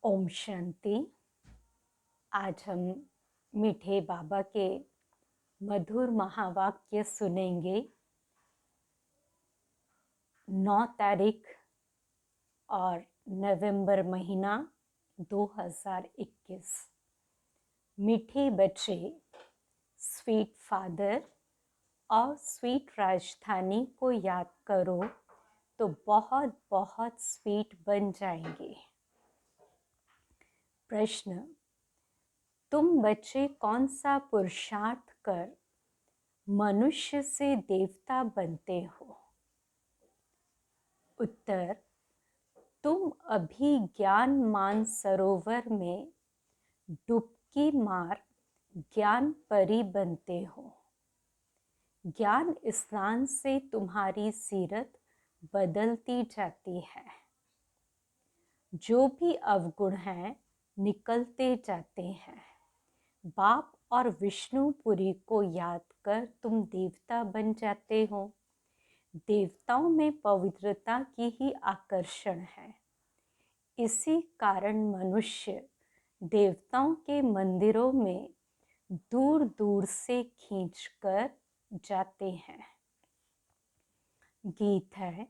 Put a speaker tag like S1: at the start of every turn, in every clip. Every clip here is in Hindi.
S1: ओम शांति। आज हम मीठे बाबा के मधुर महावाक्य सुनेंगे। 9 तारीख और नवंबर महीना 2021। मीठे बच्चे, स्वीट फादर और स्वीट राजधानी को याद करो तो बहुत बहुत स्वीट बन जाएंगे। प्रश्न: तुम बच्चे कौन सा पुरुषार्थ कर मनुष्य से देवता बनते हो? उत्तर: तुम अभी ज्ञान मान सरोवर में डुबकी मार ज्ञान परी बनते हो। ज्ञान स्नान से तुम्हारी सीरत बदलती जाती है। जो भी अवगुण हैं निकलते जाते हैं। बाप और विष्णुपुरी को याद कर तुम देवता बन जाते हो। देवताओं में पवित्रता की ही आकर्षण है। इसी कारण मनुष्य देवताओं के मंदिरों में दूर दूर से खींचकर जाते हैं। गीत है,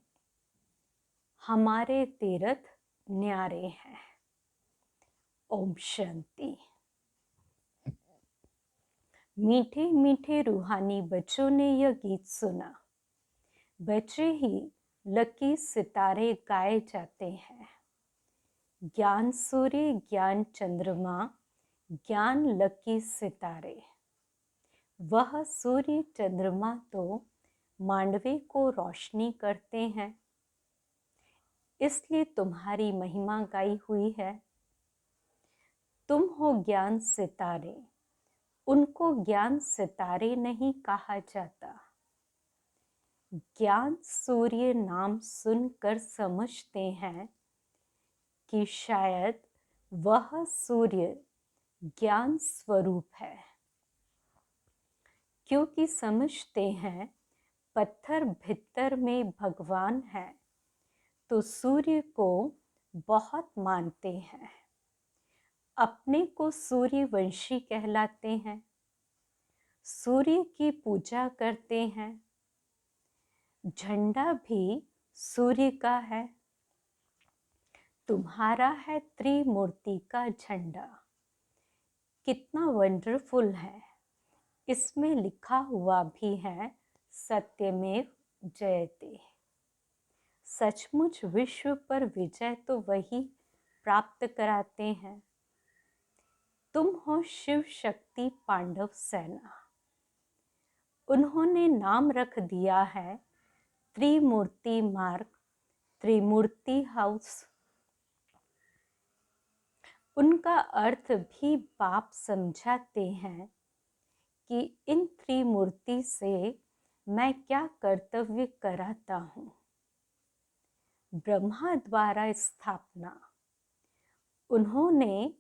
S1: हमारे तीर्थ न्यारे हैं। ओम शांति। मीठे मीठे रूहानी बच्चों ने यह गीत सुना। बच्चे ही लकी सितारे गाए जाते हैं। ज्ञान सूर्य, ज्ञान चंद्रमा, ज्ञान लकी सितारे। वह सूर्य चंद्रमा तो मांडवे को रोशनी करते हैं, इसलिए तुम्हारी महिमा गाई हुई है। तुम हो ज्ञान सितारे, उनको ज्ञान सितारे नहीं कहा जाता। ज्ञान सूर्य नाम सुनकर समझते हैं कि शायद वह सूर्य ज्ञान स्वरूप है, क्योंकि समझते हैं पत्थर भीतर में भगवान है, तो सूर्य को बहुत मानते हैं। अपने को सूर्यवंशी कहलाते हैं। सूर्य की पूजा करते हैं। झंडा भी सूर्य का है। तुम्हारा है त्रिमूर्ति का झंडा। कितना वंडरफुल है। इसमें लिखा हुआ भी है, सत्यमेव जयते। सचमुच विश्व पर विजय तो वही प्राप्त कराते हैं। तुम हो शिव शक्ति पांडव सेना। उन्होंने नाम रख दिया है त्रिमूर्ति मार्ग, त्रिमूर्ति हाउस। उनका अर्थ भी बाप समझाते हैं कि इन त्रिमूर्ति से मैं क्या कर्तव्य कराता हूँ। ब्रह्मा द्वारा स्थापना। उन्होंने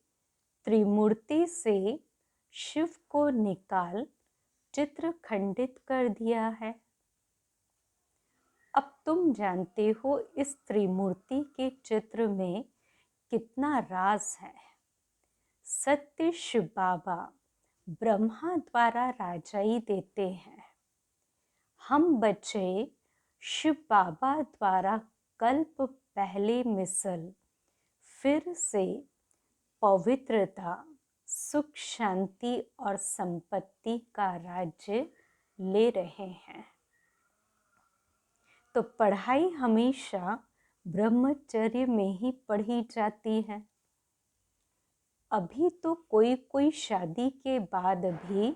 S1: त्रिमूर्ति से शिव को निकाल चित्र खंडित कर दिया है। अब तुम जानते हो इस त्रिमूर्ति के चित्र में कितना राज है। सत्य शिव बाबा ब्रह्मा द्वारा राजाई देते हैं। हम बच्चे शिव बाबा द्वारा कल्प पहले मिसल फिर से पवित्रता, सुख, शांति और संपत्ति का राज्य ले रहे हैं। तो पढ़ाई हमेशा ब्रह्मचर्य में ही पढ़ी जाती है। अभी तो कोई कोई शादी के बाद भी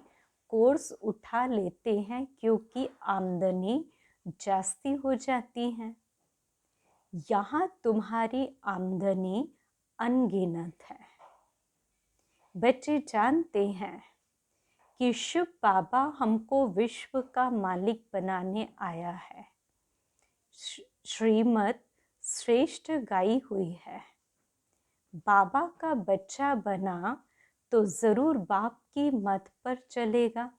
S1: कोर्स उठा लेते हैं, क्योंकि आमदनी जास्ती हो जाती है। यहाँ तुम्हारी आमदनी अनगिनत है। बच्चे जानते हैं कि शिव बाबा हमको विश्व का मालिक बनाने आया है। श्रीमत श्रेष्ठ गाई हुई है। बाबा का बच्चा बना तो जरूर बाप की मत पर चलेगा,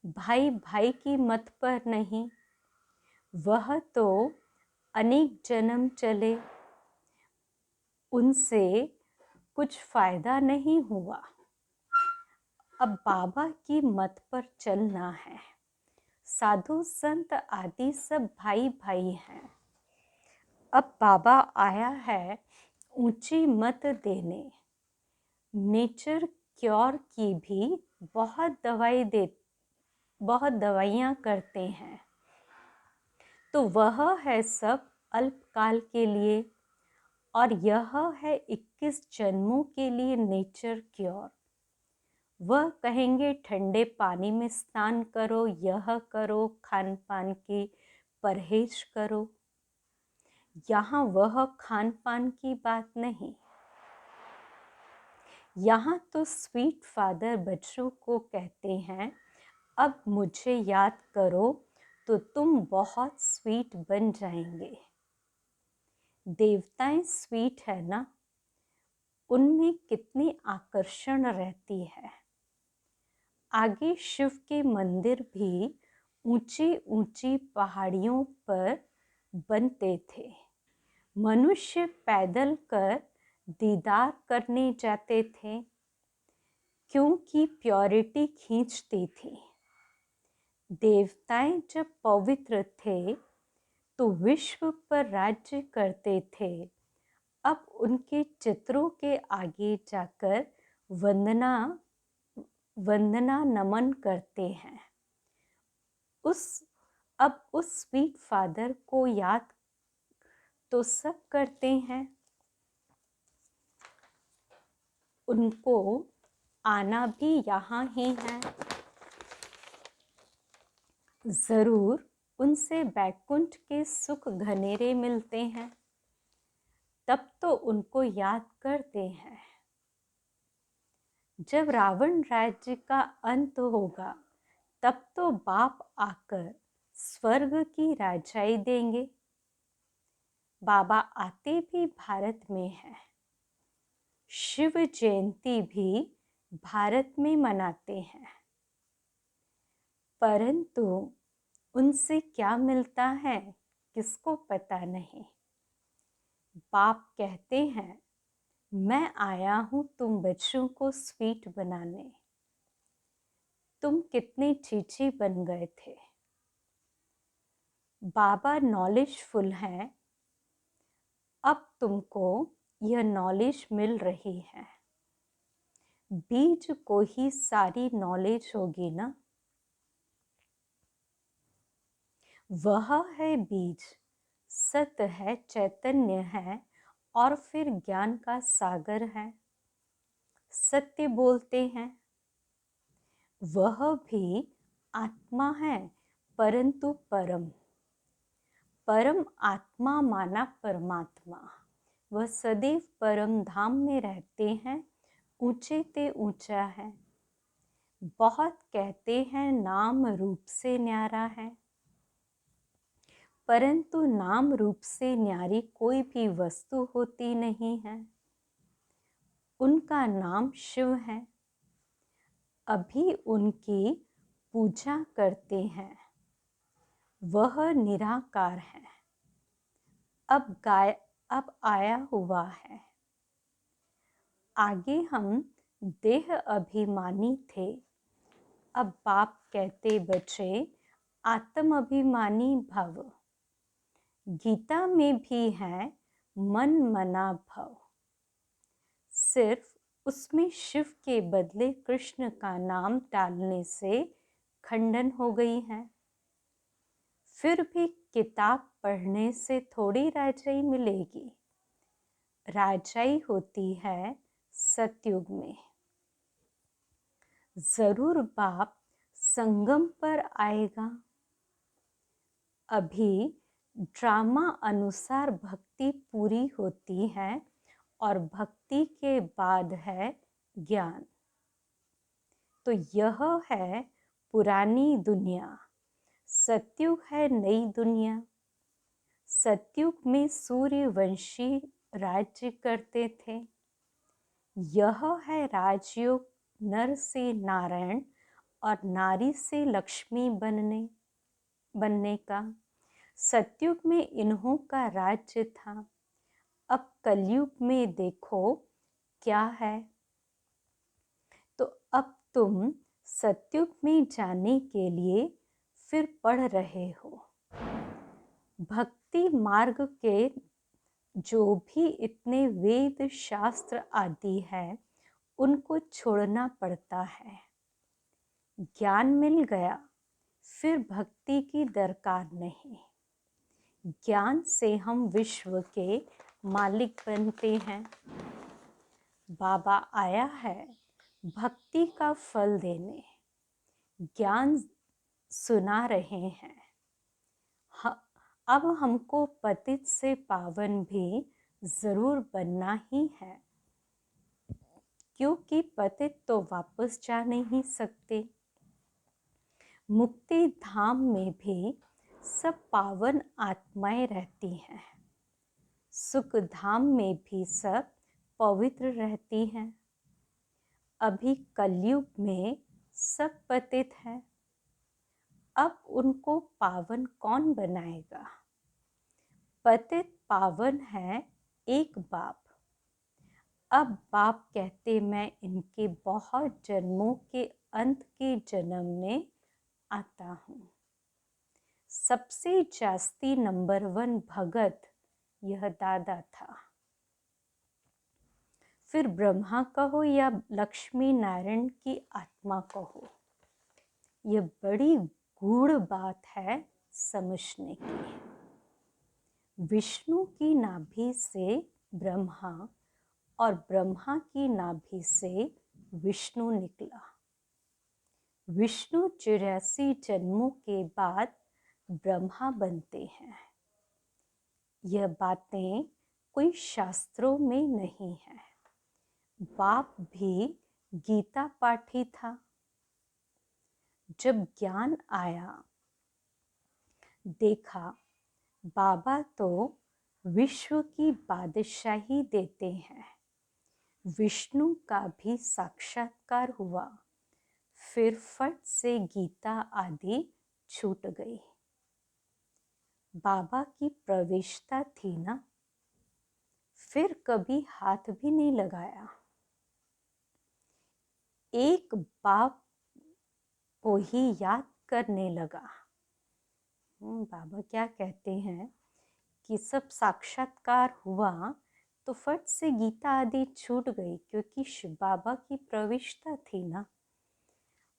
S1: भाई भाई की मत पर नहीं। वह तो अनेक जन्म चले, उनसे कुछ फायदा नहीं हुआ। अब बाबा की मत पर चलना है। साधु संत आदि सब भाई भाई हैं। अब बाबा आया है ऊंची मत देने। नेचर क्योर की भी बहुत दवाइयाँ करते हैं, तो वह है सब अल्पकाल के लिए, और यह है 21 जन्मों के लिए नेचर क्योर। वह कहेंगे ठंडे पानी में स्नान करो, यह करो, खान पान की परहेज करो। यहाँ वह खान पान की बात नहीं। यहाँ तो स्वीट फादर बच्चों को कहते हैं, अब मुझे याद करो तो तुम बहुत स्वीट बन जाएंगे। देवताएं स्वीट है ना, उनमें कितनी आकर्षण रहती है। आगे शिव के मंदिर भी ऊंची ऊंची पहाड़ियों पर बनते थे। मनुष्य पैदल कर दीदार करने जाते थे, क्योंकि प्योरिटी खींचती थी। देवताएं जब पवित्र थे तो विश्व पर राज्य करते थे। अब उनके चित्रों के आगे जाकर वंदना नमन करते हैं। अब उस स्वीट फादर को याद तो सब करते हैं। उनको आना भी यहाँ ही है। जरूर उनसे बैकुंठ के सुख घनेरे मिलते हैं, तब तो उनको याद करते हैं। जब रावण राज्य का अंत होगा, तब तो बाप आकर स्वर्ग की राजाई देंगे। बाबा आते भी भारत में है। शिव जयंती भी भारत में मनाते हैं, परंतु उनसे क्या मिलता है किसको पता नहीं। बाप कहते हैं, मैं आया हूं तुम बच्चों को स्वीट बनाने। तुम कितने चीची बन गए थे। बाबा नॉलेजफुल हैं। अब तुमको यह नॉलेज मिल रही है। बीज को ही सारी नॉलेज होगी ना। वह है बीज, सत है, चैतन्य है, और फिर ज्ञान का सागर है। सत्य बोलते हैं। वह भी आत्मा है, परंतु परम आत्मा माना परमात्मा। वह सदैव परम धाम में रहते हैं, ऊंचे ते ऊंचा है। बहुत कहते हैं नाम रूप से न्यारा है, परंतु नाम रूप से न्यारी कोई भी वस्तु होती नहीं है। उनका नाम शिव है। अभी उनकी पूजा करते हैं। वह निराकार है। अब आया हुआ है। आगे हम देह अभिमानी थे। अब बाप कहते बच्चे आत्म अभिमानी भव। गीता में भी है मन मना भव। सिर्फ उसमें शिव के बदले कृष्ण का नाम डालने से खंडन हो गई है। फिर भी किताब पढ़ने से थोड़ी राजाई मिलेगी। राजाई होती है सतयुग में। जरूर बाप संगम पर आएगा। अभी ड्रामा अनुसार भक्ति पूरी होती है और भक्ति के बाद है ज्ञान। तो यह है पुरानी दुनिया, सतयुग है नई दुनिया। सतयुग में सूर्यवंशी राज्य करते थे। यह है राजयोग, नर से नारायण और नारी से लक्ष्मी बनने का। सतयुग में इन्हों का राज्य था। अब कलयुग में देखो क्या है। तो अब तुम सतयुग में जाने के लिए फिर पढ़ रहे हो। भक्ति मार्ग के जो भी इतने वेद शास्त्र आदि है उनको छोड़ना पड़ता है। ज्ञान मिल गया फिर भक्ति की दरकार नहीं। ज्ञान से हम विश्व के मालिक बनते हैं। बाबा आया है भक्ति का फल देने। ज्ञान सुना रहे हैं। अब हमको पतित से पावन भी जरूर बनना ही है, क्योंकि पतित तो वापस जा नहीं सकते। मुक्ति धाम में भी सब पावन आत्माएं रहती हैं। सुख धाम में भी सब पवित्र रहती हैं। अभी कलयुग में सब पतित हैं। अब उनको पावन कौन बनाएगा? पतित पावन है एक बाप। अब बाप कहते मैं इनके बहुत जन्मों के अंत के जन्म में आता हूँ। सबसे जास्ती नंबर 1 भगत यह दादा था। फिर ब्रह्मा कहो या लक्ष्मी नारायण की आत्मा कहो, यह बड़ी गूढ़ बात है समझने की। विष्णु की नाभि से ब्रह्मा और ब्रह्मा की नाभि से विष्णु निकला। विष्णु 84 जन्मों के बाद ब्रह्मा बनते हैं। यह बातें कोई शास्त्रों में नहीं है। बाप भी गीता पाठी था। जब ज्ञान आया देखा बाबा तो विश्व की बादशाही देते हैं। विष्णु का भी साक्षात्कार हुआ। फिर फट से गीता आदि छूट गई। बाबा की प्रविष्टता थी ना, फिर कभी हाथ भी नहीं लगाया। एक बाप को ही याद करने लगा। बाबा क्या कहते हैं कि सब साक्षात्कार हुआ तो फट से गीता आदि छूट गई, क्योंकि शिव बाबा की प्रविष्टता थी ना।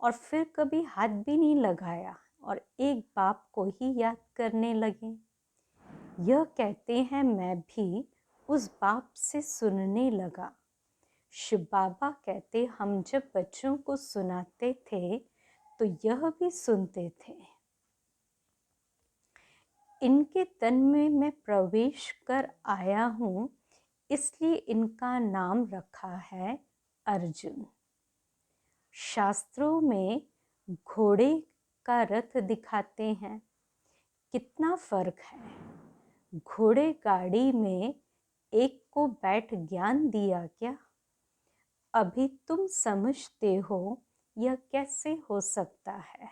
S1: और फिर कभी हाथ भी नहीं लगाया और एक बाप को ही याद करने लगे। यह कहते हैं मैं भी उस बाप से सुनने लगा। शिव बाबा कहते हम जब बच्चों को सुनाते थे तो यह भी सुनते थे। इनके तन में मैं प्रवेश कर आया हूँ, इसलिए इनका नाम रखा है अर्जुन। शास्त्रों में घोड़े का रथ दिखाते हैं, कितना फर्क है। घोड़े गाड़ी में एक को बैठ ज्ञान दिया क्या? अभी तुम समझते हो यह कैसे हो सकता है।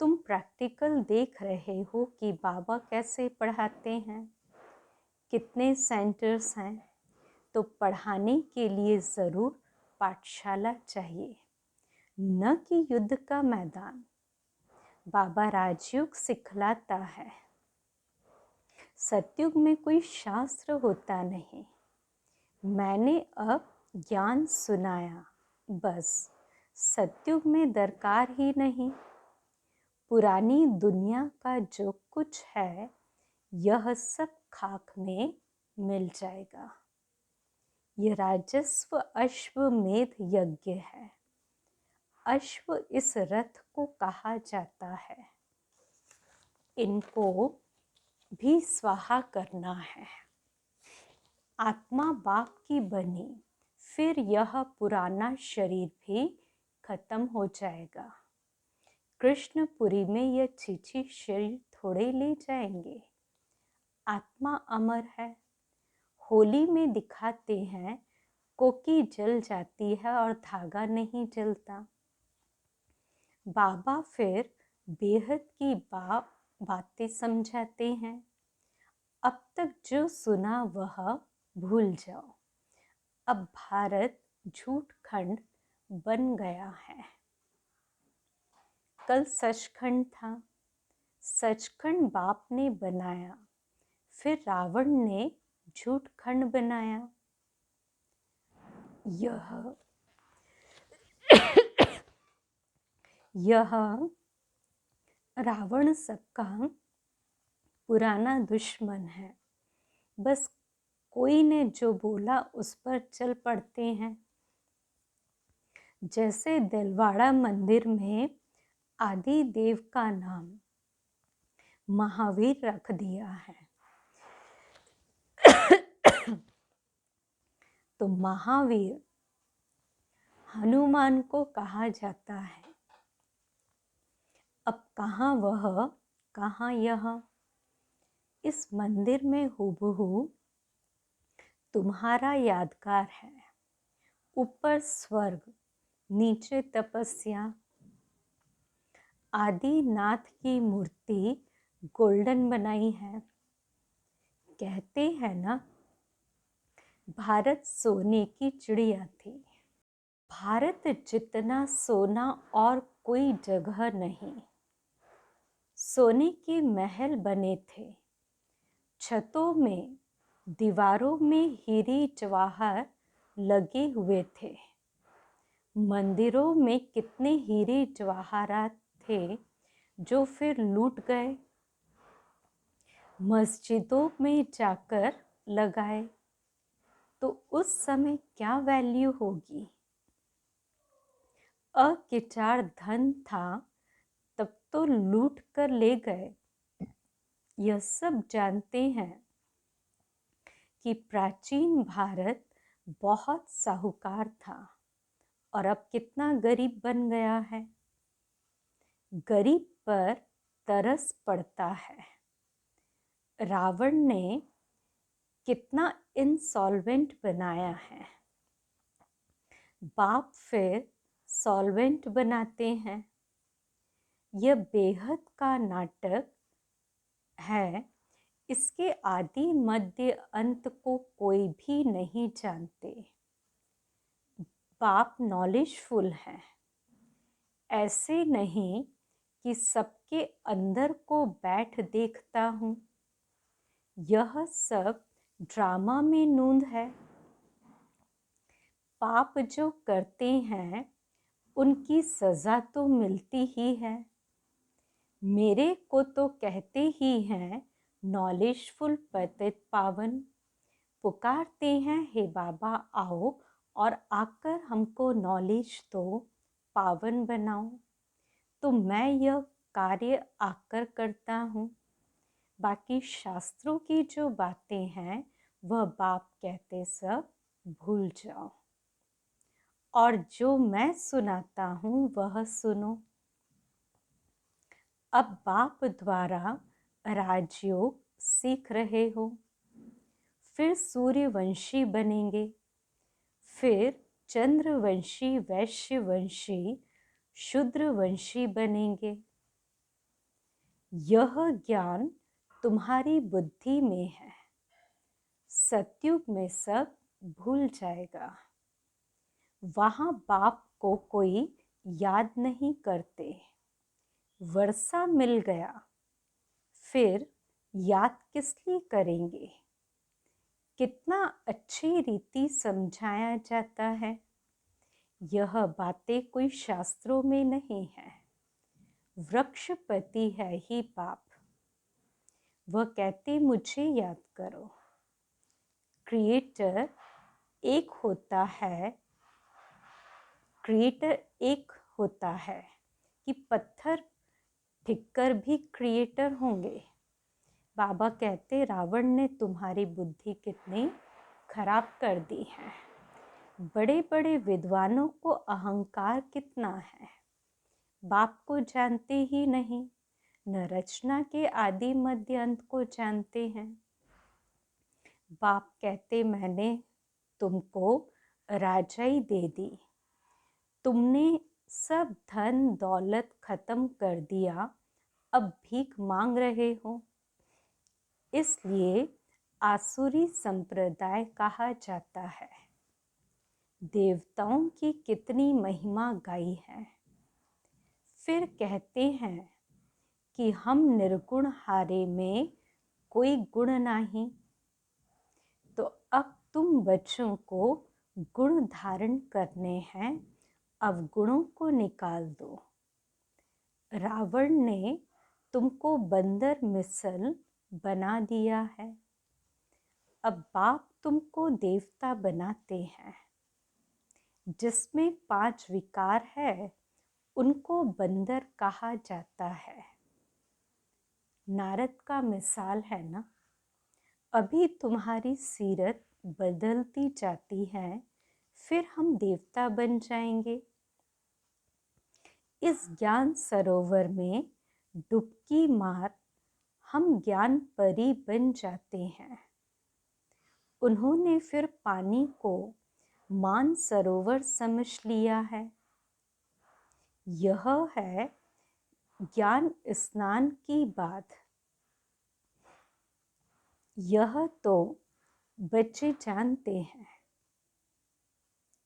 S1: तुम प्रैक्टिकल देख रहे हो कि बाबा कैसे पढ़ाते हैं, कितने सेंटर्स हैं। तो पढ़ाने के लिए ज़रूर पाठशाला चाहिए, न कि युद्ध का मैदान। बाबा राजयोग सिखलाता है। सतयुग में कोई शास्त्र होता नहीं। मैंने अब ज्ञान सुनाया, बस। सतयुग में दरकार ही नहीं। पुरानी दुनिया का जो कुछ है यह सब खाक में मिल जाएगा। यह राजस्व अश्वमेध यज्ञ है। अश्व इस रथ को कहा जाता है। इनको भी स्वाहा करना है। आत्मा बाप की बनी, फिर यह पुराना शरीर भी खत्म हो जाएगा। कृष्णपुरी में यह छीछी शरीर थोड़े ले जाएंगे। आत्मा अमर है। होली में दिखाते हैं कोकी जल जाती है और धागा नहीं जलता। बाबा फिर बेहद की बातें समझाते हैं। अब तक जो सुना वह भूल जाओ। अब भारत झूठ खंड बन गया है। कल सचखंड था, सचखंड बाप ने बनाया, फिर रावण ने झूठ खंड बनाया। यह रावण सबका पुराना दुश्मन है। बस कोई ने जो बोला उस पर चल पड़ते हैं। जैसे दिलवाड़ा मंदिर में आदि देव का नाम महावीर रख दिया है, तो महावीर हनुमान को कहा जाता है। अब कहाँ वह, कहाँ यह। इस मंदिर में हूबहू तुम्हारा यादगार है। ऊपर स्वर्ग, नीचे तपस्या। आदिनाथ की मूर्ति गोल्डन बनाई है। कहते हैं ना, भारत सोने की चिड़िया थी। भारत जितना सोना और कोई जगह नहीं। सोने के महल बने थे, छतों में, दीवारों में हीरे जवाहर लगे हुए थे। मंदिरों में कितने हीरे जवाहरात थे जो फिर लूट गए। मस्जिदों में जाकर लगाए तो उस समय क्या वैल्यू होगी। अकिचाड़ धन था तब तो लूट कर ले गए। यह सब जानते हैं कि प्राचीन भारत बहुत साहूकार था और अब कितना गरीब बन गया है। गरीब पर तरस पड़ता है। रावण ने कितना इंसॉल्वेंट बनाया है। बाप फिर सॉल्वेंट बनाते हैं। यह बेहद का नाटक है। इसके आदि मध्य अंत को कोई भी नहीं जानते। बाप नॉलेजफुल है। ऐसे नहीं कि सबके अंदर को बैठ देखता हूँ। यह सब ड्रामा में नूंद है। पाप जो करते हैं उनकी सजा तो मिलती ही है। मेरे को तो कहते ही हैं नॉलेजफुल पतित पावन। पुकारते हैं हे बाबा आओ और आकर हमको नॉलेज दो, पावन बनाओ। तो मैं यह कार्य आकर करता हूँ। बाकी शास्त्रों की जो बातें हैं वह बाप कहते सब भूल जाओ और जो मैं सुनाता हूँ वह सुनो। अब बाप द्वारा राजयोग सीख रहे हो, फिर सूर्यवंशी बनेंगे, फिर चंद्रवंशी, वैश्यवंशी, शूद्रवंशी बनेंगे। यह ज्ञान तुम्हारी बुद्धि में है। सतयुग में सब भूल जाएगा। वहाँ बाप को कोई याद नहीं करते। वर्षा मिल गया, फिर याद किस लिए करेंगे। कितना अच्छी रीति समझाया जाता है। यह बातें कोई शास्त्रों में नहीं है। वृक्षपति है ही बाप। वह कहते मुझे याद करो। क्रिएटर एक होता है। क्रिएटर एक होता है कि पत्थर ठिक्कर भी क्रिएटर होंगे। बाबा कहते रावण ने तुम्हारी बुद्धि कितनी खराब कर दी है। बड़े बड़े विद्वानों को अहंकार कितना है, बाप को जानते ही नहीं, न रचना के आदि मध्य अंत को जानते हैं। बाप कहते मैंने तुमको राजाई दे दी, तुमने सब धन दौलत खत्म कर दिया, अब भीख मांग रहे हो। इसलिए आसुरी संप्रदाय कहा जाता है। देवताओं की कितनी महिमा गाई है। फिर कहते हैं कि हम निर्गुण हारे में कोई गुण नहीं। तो अब तुम बच्चों को गुण धारण करने हैं, अवगुणों को निकाल दो। रावण ने तुमको बंदर मिसल बना दिया है। अब बाप तुमको देवता बनाते हैं। जिसमें 5 विकार है उनको बंदर कहा जाता है। नारद का मिसाल है ना। अभी तुम्हारी सीरत बदलती जाती है, फिर हम देवता बन जाएंगे। इस ज्ञान सरोवर में डुबकी मार हम ज्ञान परी बन जाते हैं। उन्होंने फिर पानी को मान सरोवर समझ लिया है। यह है ज्ञान स्नान की बात। यह तो बच्चे जानते हैं।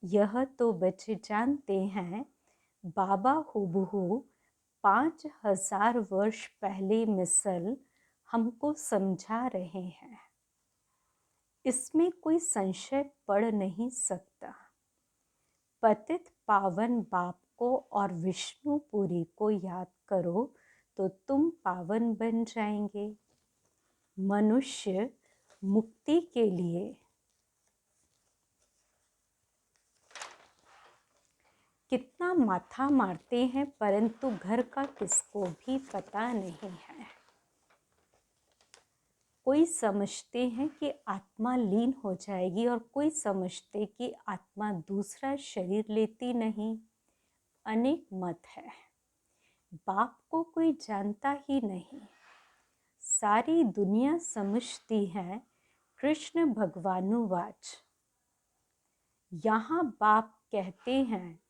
S1: यह तो बच्चे जानते हैं। बाबा हुबहू 5000 वर्ष पहले मिसल हमको समझा रहे हैं। इसमें कोई संशय पड़ नहीं सकता। पतित पावन बाप को और विष्णुपुरी को याद करो तो तुम पावन बन जाएंगे। मनुष्य मुक्ति के लिए कितना माथा मारते हैं, परंतु घर का किसको भी पता नहीं है। कोई समझते हैं कि आत्मा लीन हो जाएगी और कोई समझते कि आत्मा दूसरा शरीर लेती नहीं। अनेक मत है। बाप को कोई जानता ही नहीं। सारी दुनिया समझती है कृष्ण भगवानुवाच। यहाँ बाप कहते हैं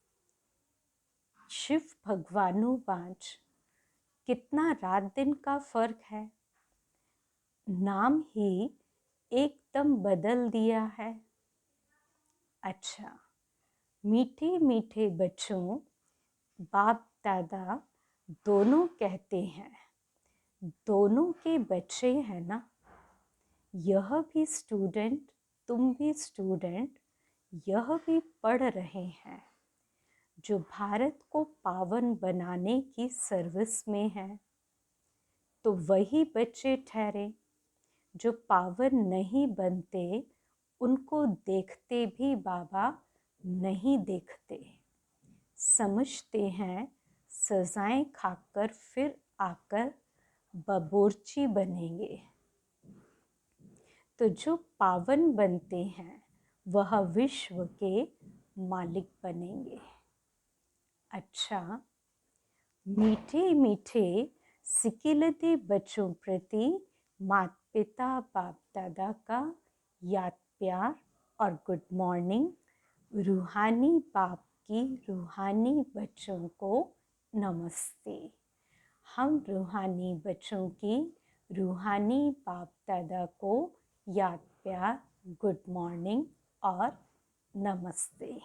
S1: शिव भगवानुवाच। कितना रात दिन का फर्क है। नाम ही एकदम बदल दिया है। अच्छा, मीठे मीठे बच्चों, बाप दादा दोनों कहते हैं। दोनों के बच्चे हैं ना। यह भी स्टूडेंट, तुम भी स्टूडेंट, यह भी पढ़ रहे हैं, जो भारत को पावन बनाने की सर्विस में है। तो वही बच्चे ठहरे जो पावन नहीं बनते। उनको देखते भी बाबा नहीं देखते। समझते हैं सजाएं खाकर फिर आकर बबोरची बनेंगे। तो जो पावन बनते हैं वह विश्व के मालिक बनेंगे। अच्छा, मीठे मीठे सिकिलते बच्चों प्रति माता पिता बाप दादा का याद प्यार और गुड मॉर्निंग। रूहानी बाप की रूहानी बच्चों को नमस्ते। हम रूहानी बच्चों की रूहानी बाप दादा को याद प्यार, गुड मॉर्निंग और नमस्ते।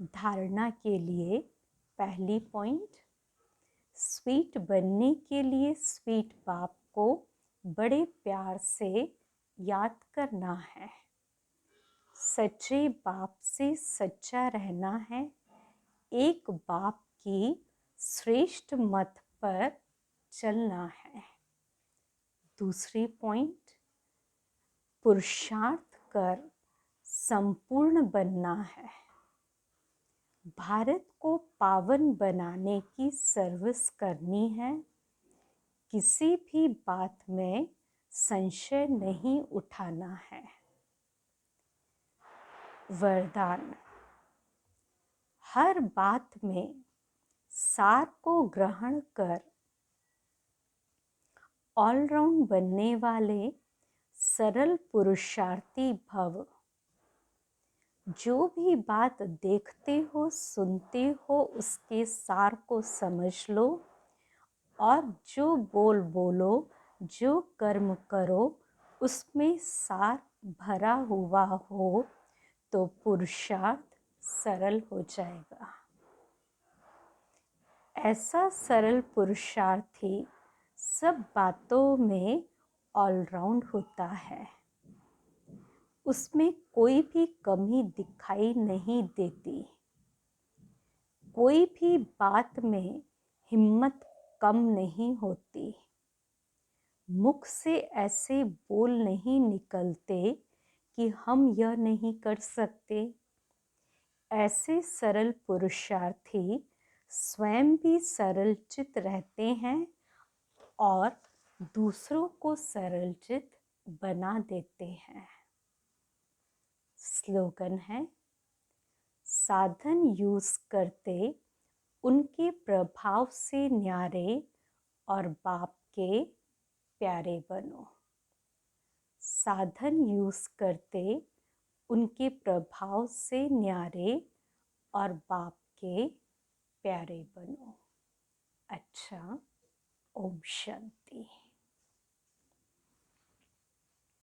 S1: धारणा के लिए पहली पॉइंट, स्वीट बनने के लिए स्वीट बाप को बड़े प्यार से याद करना है। सच्चे बाप से सच्चा रहना है। एक बाप की श्रेष्ठ मत पर चलना है। दूसरी पॉइंट, पुरुषार्थ कर संपूर्ण बनना है। भारत को पावन बनाने की सर्विस करनी है। किसी भी बात में संशय नहीं उठाना है। वरदान, हर बात में सार को ग्रहण कर ऑलराउंड बनने वाले सरल पुरुषार्थी भव। जो भी बात देखते हो सुनते हो उसके सार को समझ लो और जो बोलो जो कर्म करो उसमें सार भरा हुआ हो तो पुरुषार्थ सरल हो जाएगा। ऐसा सरल पुरुषार्थी सब बातों में ऑलराउंड होता है, उसमें कोई भी कमी दिखाई नहीं देती, कोई भी बात में हिम्मत कम नहीं होती, मुख से ऐसे बोल नहीं निकलते कि हम यह नहीं कर सकते। ऐसे सरल पुरुषार्थी स्वयं भी सरल चित रहते हैं और दूसरों को सरल चित बना देते हैं। स्लोगन है, साधन यूज करते उनके प्रभाव से न्यारे और बाप के प्यारे बनो। साधन यूज करते उनके प्रभाव से न्यारे और बाप के प्यारे बनो। अच्छा, ओम शांति।